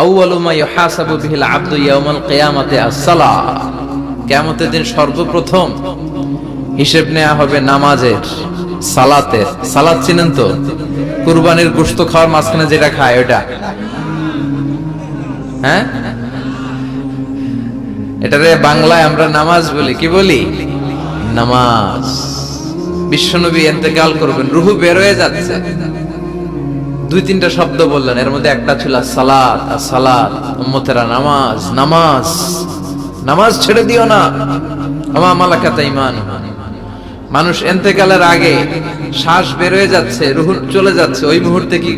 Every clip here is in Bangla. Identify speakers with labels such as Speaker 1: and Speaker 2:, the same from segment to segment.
Speaker 1: আউয়ালু মা ইউহাসাবু বিহিল আবদু ইয়াউমাল কিয়ামাতি আস-সালাহ, কিয়ামতের দিন সর্বপ্রথম হিসেব নেওয়া হবে নামাজের, সালাতের। সালাত চিনেন তো? কুরবানির গোশত খাওয়ার মাঝখানে যেটা খায় ওটা, হ্যাঁ, এটারে বাংলায় আমরা নামাজ বলি। কি বলি? নামাজ। বিশ্বনবী ইন্তেকাল করবেন, রূহ বের হয়ে যাচ্ছে, দুই তিনটা শব্দ বললেন, এর মধ্যে একটা ছিল সালাত। আর সালাত, উম্মতেরা নামাজ, নামাজ, নামাজ ছেড়ে দিও না। আমা মালাকাত ঈমানুহা। মানুষ ইন্তেকালের আগে শ্বাস বের হয়ে যাচ্ছে, রূহ চলে যাচ্ছে, ওই মুহূর্তে কি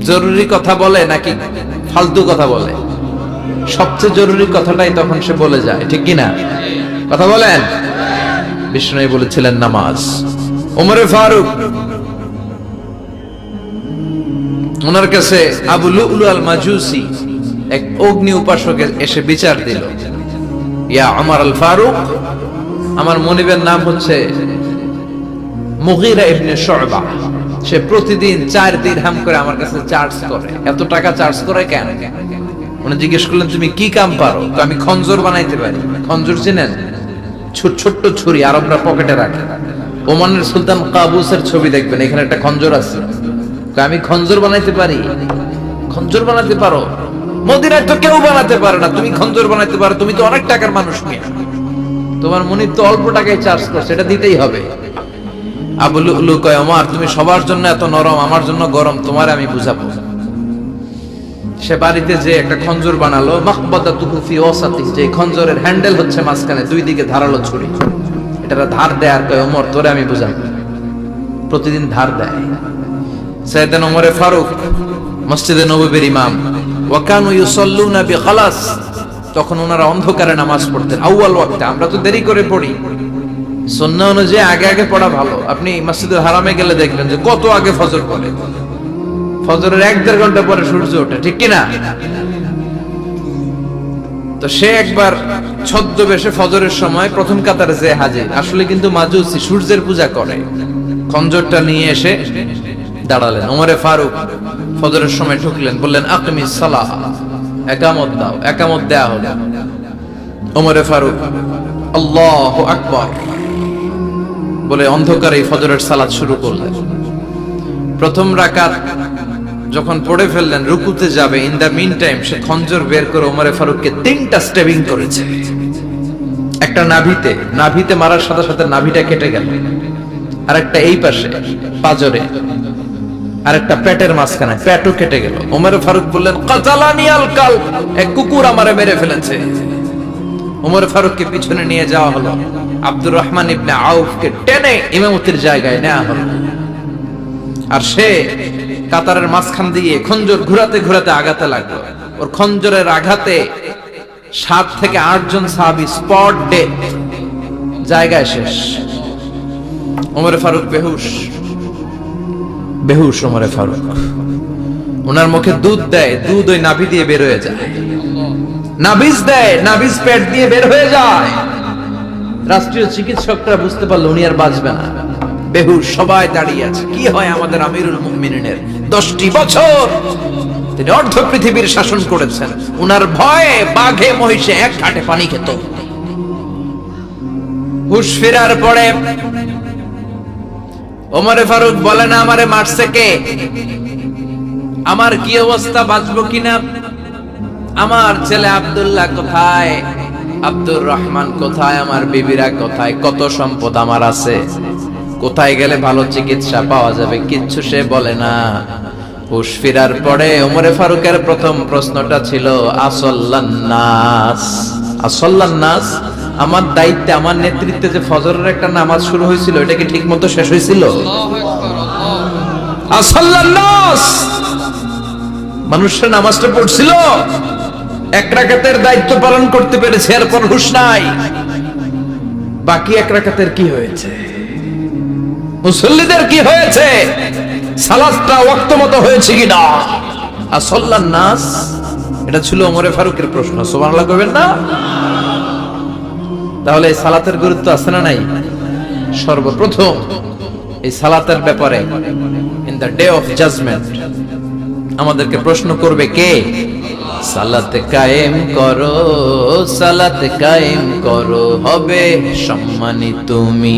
Speaker 1: জরুরি কথা বলে নাকি ফালতু কথা বলে? সবচেয়ে জরুরি কথাটাই তখন সে বলে যায়, ঠিক কিনা? কথা বলেন। বিষ্ণু বলেছিলেন নামাজ। ওমরে ফারুক, ওনার কাছে আবু লুলু আল মাজুসি, এক অগ্নি উপাসক, এসে বিচার দিল, ইয়া ওমর আল ফারুক, আমার মনিবের নাম হচ্ছে মুগীরা ইবনে শুবা, সে প্রতিদিন 4 দিরহাম করে আমার কাছে চার্জ করে। এত টাকা চার্জ করে কেন? উনি জিজ্ঞেস করলেন, তুমি কি কাম পারো? তো আমি খঞ্জর বানাইতে পারি। খঞ্জর চিনেন? ছোট্ট ছুরি, আরবরা পকেটে রাখে। ওমানের সুলতান কাবুসের ছবি দেখবেন, এখানে একটা খঞ্জর আছে। আমি খঞ্জর বানাইতে পারি। খঞ্জর বানাতে পারো? মদিনায় তো কেউ বানাতে পারে না, তুমি খঞ্জর বানাইতে পারো? তুমি তো অনেক টাকার মানুষ, মিয়া। তোমার মনিব তো অল্প টাকায় চার্জ করছে, এটা দিতেই হবে। আবু লুলু কয়, ওমর, তুমি সবার জন্য এত নরম, আমার জন্য গরম, তোমার আমি বুঝাবো। সে বাড়িতে যে একটা খঞ্জর বানালো, মাকবাদাতুহু ফি ওয়াসাতি, যে খঞ্জরের হ্যান্ডেল হচ্ছে মাঝখানে, দুই দিকে ধারালো ছুরি। এটা ধার দেয়, আর কয়, ওমর, তোরে আমি বুঝাবো। প্রতিদিন ধার দেয়। সাইয়েদনা ওমরে ফারুক মসজিদে নববীর ইমাম, ওয়া কানু ইউসাল্লুনা বিখালাস, তখন ওনারা অন্ধকারে নামাজ পড়তেন আউয়াল ওয়াক্তে। আমরা তো দেরি করে পড়ি, সুন্নাহ অনুযায়ী আগে আগে পড়া ভালো। আপনি মসজিদুল হারামে গেলে দেখবেন যে কত আগে ফজর পড়ে। ফজরের 1-1.5 ঘন্টা পরে সূর্য ওঠে, ঠিক কিনা? তো সে একবার ছদ্মবেশে ফজরের সময় প্রথম কাতারে যে হাজির, আসলে কিন্তু মাজুসি, সূর্যের পূজা করে। খঞ্জরটা নিয়ে এসে দাঁড়ালেন। ওমরে ফারুক ফজরের সময় ঢুকলেন, বললেন, আকিমিস সালাহ, একামত দাও। একামত দেয়া হলো। ওমরে ফারুক আল্লাহু আকবার বলে অন্ধকারে ফজরের সালাত শুরু করলেন। প্রথম রাকাত যখন পড়ে ফেললেন, রুকুতে যাবে, ইন দা মিন টাইম সে খঞ্জর বের করে ওমরে ফারুককে 3টা স্টেবিং করেছে। একটা নাভিতে মারার সাথে সাথে নাভিটা কেটে গেল, আর একটা এই পাশে পাজরে, আর একটা পেটের মাঝখানে, পেটও কেটে গেল। ওমরে ফারুক বললেন, কাতালানি আল কালব, এক কুকুর আমারে মেরে ফেলেছে। ওমর ফারুককে পিছনে নিয়ে যাওয়া হলো। আব্দুর রহমান ইবনে আউফকে টেনে ইমামতির জায়গায় নেওয়া হলো। আর সে কাতারের মাঝখান দিয়ে খঞ্জর ঘুরাতে ঘুরাতে আগাতে লাগলো। ওর খঞ্জরের আঘাতে 7 থেকে 8 জন সাহাবী স্পট ডেথ, জায়গায় শেষ। ওমর ফারুক বেহুশ। ওমর ফারুক, ওনার মুখে দুধ দেয়, দুধ ওই নাভি দিয়ে বের হয়ে যায়। নাভিজ দেয়, নাভিজ পেট দিয়ে বের হয়ে যায়। রাষ্ট্রীয় চিকিৎসকরা বুঝতে পারলো উনি আর বাঁচবে না, বেহুশ। সবাই দাঁড়িয়ে আছে। কি হয় আমাদের আমিরুল মুমিনিনের? 10টি বছর তিনি অর্ধ পৃথিবীর শাসন করেছেন। উনার ভয়ে বাঘে মহিষে এক ঘাটে পানি খেত। হুশ ফেরার পরে ওমরে ফারুক বলে না, আমারে মারছে কে? আমার কি অবস্থা, বাঁচবো কিনা? আমার ছেলে আব্দুল্লাহ কোথায়? আব্দুর রহমান কোথায়? আমার বিবিরা কোথায়? কত সম্পদ আমার আছে, কোথায় গেলে ভালো চিকিৎসা পাওয়া যাবে? কিচ্ছু সে বলে না। হুশ ফিরার পরে ওমরে ফারুকের প্রথম প্রশ্নটা ছিল, আসল্লান্নাস, আসল্লান্নাস, আমার দায়িত্বে, আমার নেতৃত্বে যে ফজরের একটা নামাজ শুরু হয়েছিল, এটা কি ঠিক মতো শেষ হয়েছিল? আসল্লান্নাস, মানুষের নামাজটা পড়ছিল, 1 রাকাতের দায়িত্ব পালন করতে পেরেছে, এরপর হুশ নাই। বাকি 1 রাকাতের কি হয়েছে? মুসল্লিদের কি হয়েছে? সালাতটা ওয়াক্ত মতো হয়েছে কিনা? আসল্লান নাস, এটা ছিল ওমরে ফারুকের প্রশ্ন। সুবহানাল্লাহ কইবেন না? তাহলে এই সালাতের গুরুত্ব আছে না নাই? সর্বপ্রথম এই সালাতের ব্যাপারে in the day of judgement আমাদেরকে প্রশ্ন করবে কে? সালাত কায়েম করো, সালাত কায়েম করো, হবে সম্মানী তুমি,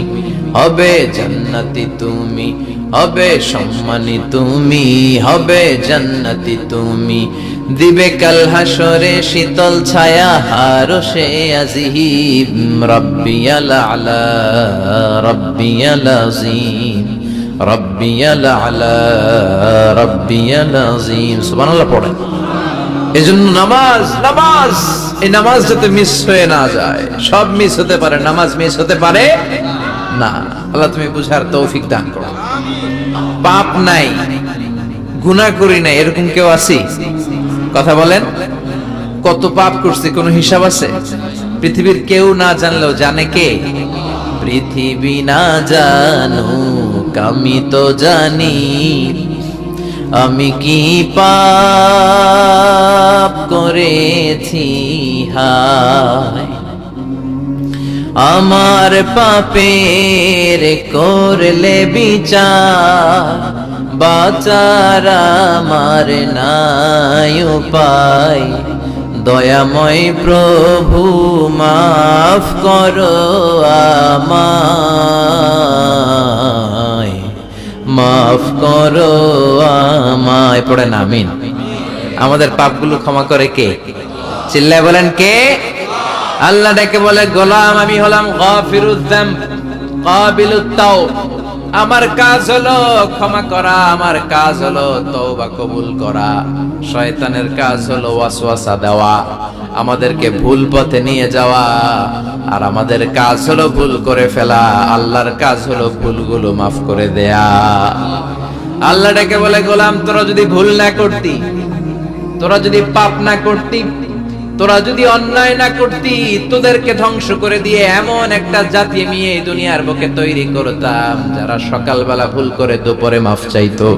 Speaker 1: হবে জান্নাতি তুমি, হবে সম্মানী তুমি, হবে জান্নাতি তুমি। দিবে কাল হাসরে শীতল ছায়া আরশে আজিম, রব্বিয়াল আলা রব্বিয়াল আযীম, রব্বিয়াল আলা রব্বিয়াল আযীম। সুবহানাল্লাহ পড়েন। এজন্য নামাজ, নামাজ, এই নামাজ যাতে মিস হয়ে না যায়। সব মিস হতে পারে, নামাজ মিস হতে পারে না। আল্লাহ তুমি বুঝার তৌফিক দান করো। পাপ নাই, গুনাহ করি নাই, এরকম কেউ আছি? কথা বলেন। কত পাপ করছি কোন হিসাব আছে? পৃথিবীর কেউ না জানলেও জানে কে? পৃথিবী না জানুক আমি তো জানি, আমি কি পাপ করেছি হায়, আমার পাপের করলে বিচার, বাঁচার আমার নাই উপায়, দয়াময় প্রভু মাফ করো আমায়, মাফ করো আমায়। পড়েন আমিন। আমাদের পাপগুলো ক্ষমা করে কে? চিল্লায় বলেন কে? আল্লাহ ডেকে বলে, গোলাম আমি হলাম গাফিরুয যামব কাবিলুত তাওব। আমার কাজ হলো ক্ষমা করা, আমার কাজ হলো তওবা কবুল করা। শয়তানের কাজ হলো ওয়াসওয়াসা দেওয়া, আমাদেরকে ভুল পথে নিয়ে যাওয়া। আর আমাদের কাজ হলো ভুল করে ফেলা, আল্লাহর কাজ হলো ভুলগুলো মাফ করে দেয়া। আল্লাহ ডেকে বলে, গোলাম তোরা যদি ভুল না করতি, তোরা যদি পাপ না করতি, তোরা যদি অন্যায় না করতি, তোদেরকে ধ্বংস করে দিয়ে এমন একটা জাতি আমি এই দুনিয়ার বুকে তৈরি করতাম যারা সকালবেলা ভুল করে দুপুরে মাফ চাইতো,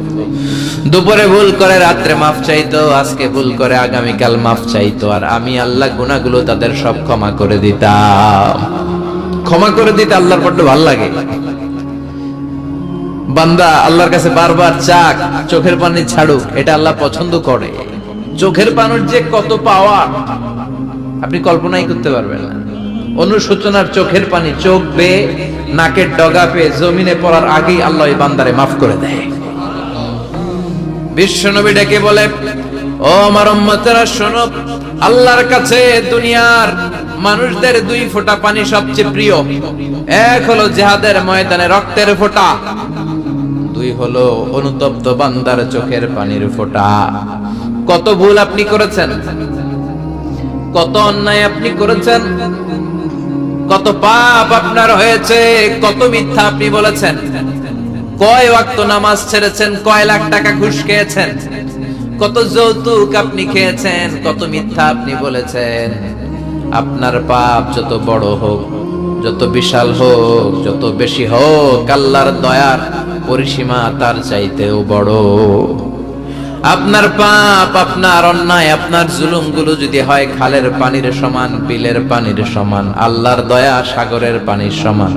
Speaker 1: দুপুরে ভুল করে রাত্রে মাফ চাইতো, আজকে ভুল করে আগামীকাল মাফ চাইতো। আর আমি আল্লাহ গুনাহগুলো তাদের সব ক্ষমা করে দিতাম। ক্ষমা করে দিতে আল্লাহর বড্ড ভালো লাগে। বান্দা আল্লাহর কাছে বারবার চাক, চোখের পানি ছাড়ুক, এটা আল্লাহ পছন্দ করে। চোখের পানির যে কত পাওয়া আপনি কল্পনাই করতে পারবেন না। অনুশোচনার চোখের পানি, চোখ বেয়ে নাকের ডগা পেয়ে জমিনে পড়ার আগেই আল্লাহ এই বান্দারে মাফ করে দেয়। বিশ্বনবী ডেকে বলে, ও আমার উম্মতেরা শোনো, আল্লাহর কাছে দুনিয়ার মানুষদের দুই ফোঁটা পানি সবচেয়ে প্রিয়। এক হলো জিহাদের ময়দানে রক্তের ফোঁটা, দুই হলো অনুতপ্ত বান্দার চোখের পানির ফোঁটা। কত ভুল আপনি করেছেন, কত অন্যায় আপনি করেছেন, কত পাপ আপনার হয়েছে, কত মিথ্যা আপনি বলেছেন, কয় ওয়াক্ত নামাজ ছেড়েছেন, কয় লাখ টাকা ঘুষ খেয়েছেন, কত যৌতুক আপনি খেয়েছেন, কত মিথ্যা আপনি বলেছেন। আপনার পাপ যত বড় হোক, যত বিশাল হোক, যত বেশি হোক, আল্লাহর দয়ার পরিসীমা তার চাইতেও বড়। আপনার পাপ, আপনার অন্যায়, আপনার জুলুমগুলো যদি হয় খালের পানির সমান, বিলের পানির সমান, আল্লাহর দয়া সাগরের পানির সমান।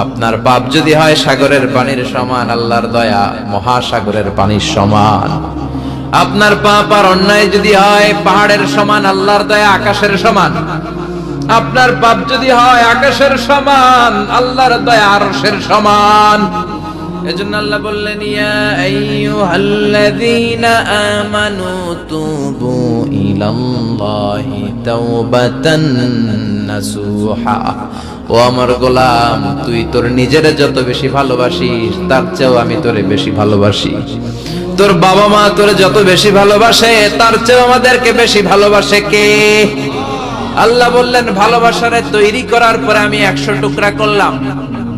Speaker 1: আপনার পাপ যদি হয় সাগরের পানির সমান, আল্লাহর দয়া মহাসাগরের পানির সমান। আপনার পাপ আর অন্যায় যদি হয় পাহাড়ের সমান, আল্লাহর দয়া আকাশের সমান। আপনার পাপ যদি হয় আকাশের সমান, আল্লাহর দয়া আরশের সমান। এজন্য আল্লাহ বললেন, ইয়া আইয়ুহাল্লাযীনা আমানু তুবু ইলাল্লাহি তাওবাতান নাসুহা। ও আমার গোলাম, তুই তোর নিজের যত বেশি ভালোবাসিস তার চেয়েও আমি তোরে বেশি ভালোবাসি। তোর বাবা মা তোরে যত বেশি ভালোবাসে তার চেয়েও আমাদেরকে বেশি ভালোবাসে কে? আল্লাহ বললেন, ভালোবাসারে তৈরি করার পরে আমি 100 টুকরা করলাম।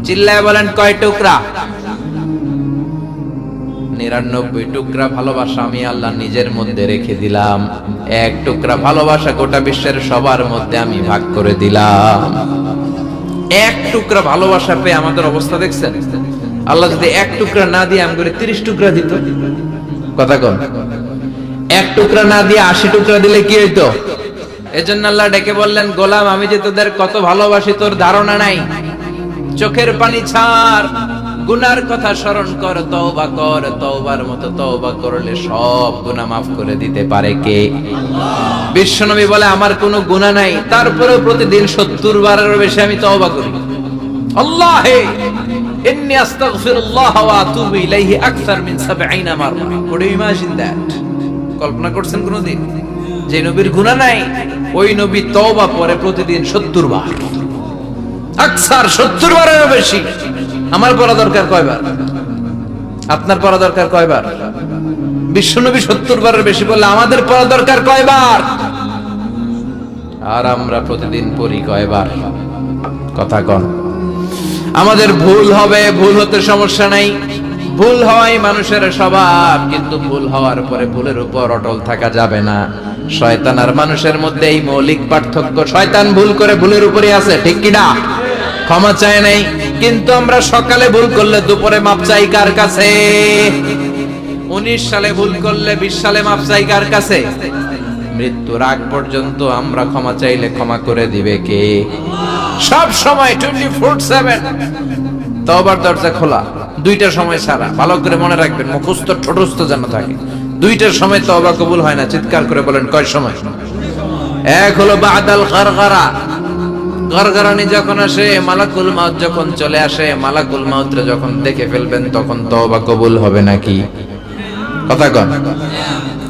Speaker 1: চিল্লায় বলেন কয় টুকরা? 99 টুকরা ভালোবাসা আমি আল্লাহ নিজের মধ্যে রেখে দিলাম। 1 টুকরা ভালোবাসা গোটা বিশ্বের সবার মধ্যে আমি ভাগ করে দিলাম। 1 টুকরা ভালোবাসা পেয়ে আমাদের অবস্থা দেখছেন? আল্লাহ যদি 1 টুকরা না দিয়ে আমাদের 30 টুকরা দিত, কথা কোন? 1 টুকরা না দিয়ে 80 টুকরা দিলে কি হইতো? এজন্য আল্লাহ ডেকে বললেন, গোলাম আমি যে তোদের কত ভালোবাসি তোর ধারণা নাই। চোখের পানি ছাড়, গুনার কথা স্মরণ কর, তওবা কর। তওবার মতো তওবা করলে সব গুনাহ মাফ করে দিতে পারে কে? বিশ্বনবী বলে আমার কোনো গুনাহ নাই, তারপরেও প্রতিদিন 70 বারের বেশি আমি তওবা করি। আল্লাহে ইন্নী আস্তাগফিরুল্লাহ ওয়া আতুবু ইলাইহি আকসার মিন 70 মাররা। Could you imagine that? কল্পনা করছেন কোনদিন যে নবীর গুনাহ নাই ওই নবী তওবা করে প্রতিদিন 70 বার, আকসার 70 বারের বেশি। আমার পড়া দরকার কয়বার? আপনার পড়া দরকার কয়বার? বিশ্বনবী 70 বারের বেশি বললে আমাদের পড়া দরকার কয়বার? আর আমরা প্রতিদিন পড়ি কয়বার? কথা কন। আমাদের ভুল হবে, ভুল হতে সমস্যা নাই, ভুল হওয়াই মানুষের স্বভাব, কিন্তু ভুল হওয়ার পরে ভুলের উপর অটল থাকা যাবে না। শয়তান আর মানুষের মধ্যে এই মৌলিক পার্থক্য। শয়তান ভুল করে ভুলের উপরে আছে, ঠিক কি না? ক্ষমা চায় নাই, কিন্তু আমরা সকালে ভুল করলে দুপুরে মাপ চাই কার কাছে? 19 সালে ভুল করলে 20 সালে মাপ চাই কার কাছে? মৃত্যুর আগ পর্যন্ত আমরা ক্ষমা চাইলে ক্ষমা করে দিবে কে? সব সময় 24/7 তওবার দরজা খোলা, দুইটা সময় ছাড়া। ভালো করে মনে রাখবেন, মুখস্থ ঠোঁটস্থ যেন থাকে। দুইটার সময় তওবা কবুল হয় না। চিৎকার করে বলেন কয় সময়? এক হলো বাদাল গারগারা, গরগরানি যখন আসে, মালাকুল মাউত যখন চলে আসে, মালাকুল মাউতরে যখন দেখে ফেলবেন তখন তওবা কবুল হবে নাকি? কথা কন।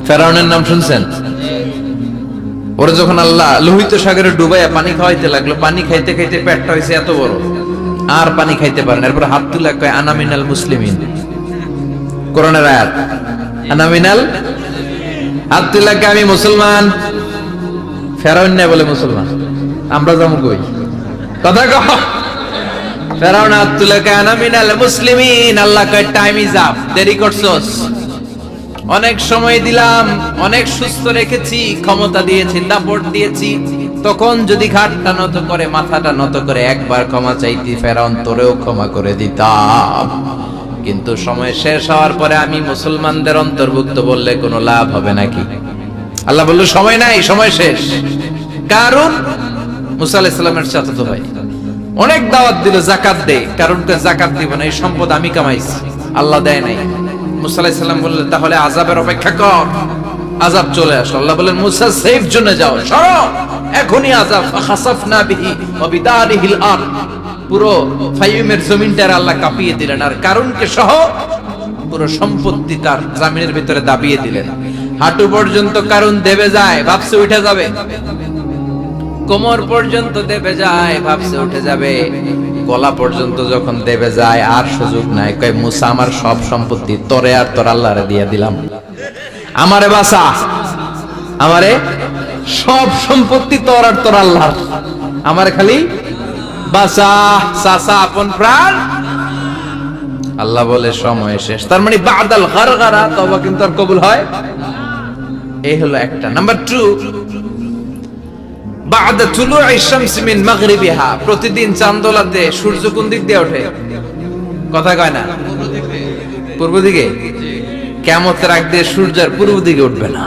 Speaker 1: ফেরাউনের নাম শুনছেন? ওরে যখন আল্লাহ লোহিত সাগরে ডুবাইয়া পানি খাওয়াইতে লাগলো, পানি খাইতে খাইতে পেটটা হয়েছে এত বড়, আর পানি খাইতে পারেন। এরপর হাত তুলে কয় আনা মিনাল মুসলিমিন। কোরআনের আয়াত, আনা মিনাল, হাত তুলে কয় আমি মুসলমান। ফেরাউন না বলে মুসলমান, আমরা যেমন কই। কথা কহ। ফেরাউন হাত তুলে কয় আনা মিনাল মুসলিমিন। আল্লাহ কয় টাইম ইজ আপ, দেরি করছস। অনেক সময় দিলাম, অনেক সুস্থ রেখেছি, ক্ষমতা দিয়েছি, দাপট দিয়েছি, তখন যদি ঘাটটা নত করে, মাথাটা নত করে একবার ক্ষমা চাইতি, ফেরাউন তোরেও ক্ষমা করে দিতাম। কিন্তু সময় শেষ হওয়ার পরে আমি মুসলমানদের অন্তর্ভুক্ত বললে কোনো লাভ হবে নাকি? আল্লাহ বলল সময় নাই, সময় শেষ। কারণ মুসা আলাইহিস সালামের চাচাতো ভাই অনেক দাওয়াত দিল যাকাত দে, কারণকে যাকাত দিব না, এই সম্পদ আমি কামাইছি, আল্লাহ দেয় নাই। মুসা আলাইহিস সালাম বললেন তাহলে আযাবের অপেক্ষা কর, আযাব চলে আসলো। আল্লাহ বললেন মুসা সেফ জোনে যাও, সরো, এখনই আযাব। ফাখাসাফনা বিহি ওয়া বিদারিহিল আরদ, পুরো ফাইমের জমিনটার আল্লাহ কাঁপিয়ে দিলেন, আর কারণকে সহ পুরো সম্পত্তি তার জমিনের ভিতরে দাবিয়ে দিলেন। হাঁটু পর্যন্ত কারণ দেবে যায়, ভাবছে উঠে যাবে, কোমর পর্যন্ত দেবে যায়, ভাবছে উঠে যাবে, গলা পর্যন্ত যখন দেবে যায় আর সুযোগ নাই। কয় মুসা আমার সব সম্পত্তি তোরে আর তোর আল্লাহরে দিয়ে দিলাম, আমারে বাঁচা, আমারে সব সম্পত্তি তোর আর তোর আল্লাহর, আমার খালি বাঁচা, চাচা আপন প্রাণ। আল্লাহ বলে সময় শেষ। তার মানে বাদাল গারগারা তওবা কিন্তু আর কবুল হয়। এই হলো একটা। নাম্বার 2, বাদা তুলুই শামস মিন মাগরিবিহা, প্রতিদিন চাঁদোলাতে সূর্য কোন দিক দিয়ে ওঠে? কথা কয় না? পূর্ব দিকে। কিয়ামতের আগ দিয়ে সূর্যের পূর্ব দিকে উঠবে না,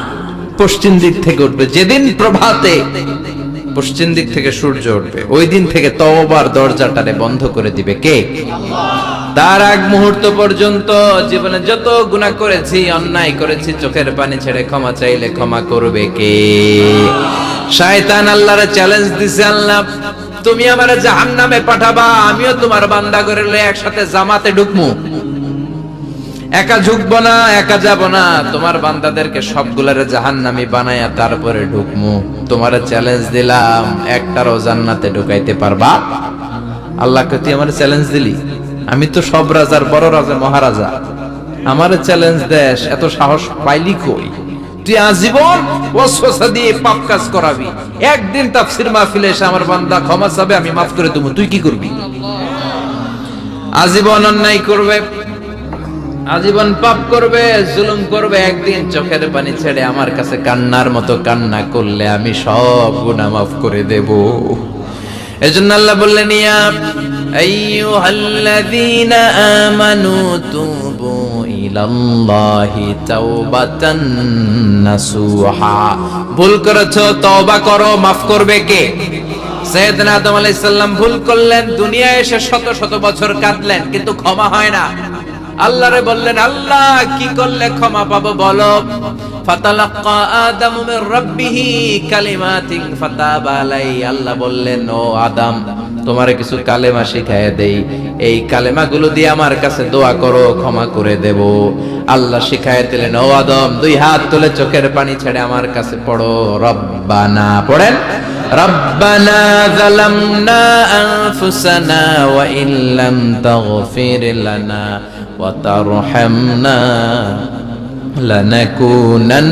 Speaker 1: পশ্চিম দিক থেকে উঠবে। যেদিন প্রভাতে পশ্চিম দিক থেকে সূর্য উঠবে, ওই দিন থেকে তওবার দরজাটারে বন্ধ করে দিবে কে? তার আগ মুহূর্ত পর্যন্ত জীবনে যত গুনাহ করেছি, অন্যায় করেছি, চোখের পানি ছেড়ে ক্ষমা চাইলে ক্ষমা করবে কে? শয়তান আল্লাহরে চ্যালেঞ্জ দিছে, আল্লাহ তুমি আমারে জাহান্নামে পাঠাবা, আমিও তোমার বান্দা করে লয়ে একসাথে জামাতে ঢুকমু, একা ঝুঁকবো না, একা যাব না, তোমার বান্দাদেরকে সবগুলারে জাহান্নামী বানায়া তারপরে ঢুকমু। তোমারে চ্যালেঞ্জ দিলাম, একটারও জান্নাতে ঢুকাইতে পারবা? আল্লাহকে তুই আমারে চ্যালেঞ্জ দিলি, আমি তো সব রাজার বড় রাজা, মহারাজা, আমারে চ্যালেঞ্জ দেশ, এত সাহস পাইলি কই? তুই আজীবন ওয়াসওয়াসা দিয়ে পাপ কাজ করাবি, একদিন তাফসীর মাহফিলে এসে আমার বান্দা ক্ষমা চাবে, আমি মাফ করে দেব, তুই কি করবি? আজীবন অন্যায় করবে, আজীবন পাপ করবে, জুলুম করবে, একদিন চোখের পানি ছেড়ে আমার কাছে কান্নার মতো কান্না করলে আমি সব গুনাহ মাফ করে দেব। এজন্য আল্লাহ বললেন ইয়া আইয়ুহাল্লাযীনা আমানু তুবু ইলাল্লাহি তাওবাতান নাসুহা, ভুল করেছো তওবা করো, মাফ করবে কে? সাইয়েদনা আদম আলাইহিস সালাম ভুল করলেন, দুনিয়ায় এসে শত শত বছর কাঁদলেন, কিন্তু ক্ষমা হয় না। আল্লাহরে বললেন, আল্লাহ কি করলে ক্ষমা পাবো বলো। ফাতালাক্কা আদামু মির রাব্বিহি কালিমাতিন ফাতাবা আলাইহি। আল্লাহ বললেন, ও আদম, তোমারে কিছু কালেমা শিখায় দেই, এই কালেমাগুলো দিয়ে আমার কাছে দোয়া করো, ক্ষমা করে দেব। আল্লাহ শিখায় দিলেন, ও আদম, দুই হাত তুলে চোখের পানি ছেড়ে আমার কাছে পড়ো, রব্বানা, পড়েন, রব্বানা যালামনা আনফুসানা ওয়া ইল্লাম তাগফির লানা ওয়া তারহামনা লানাকুনান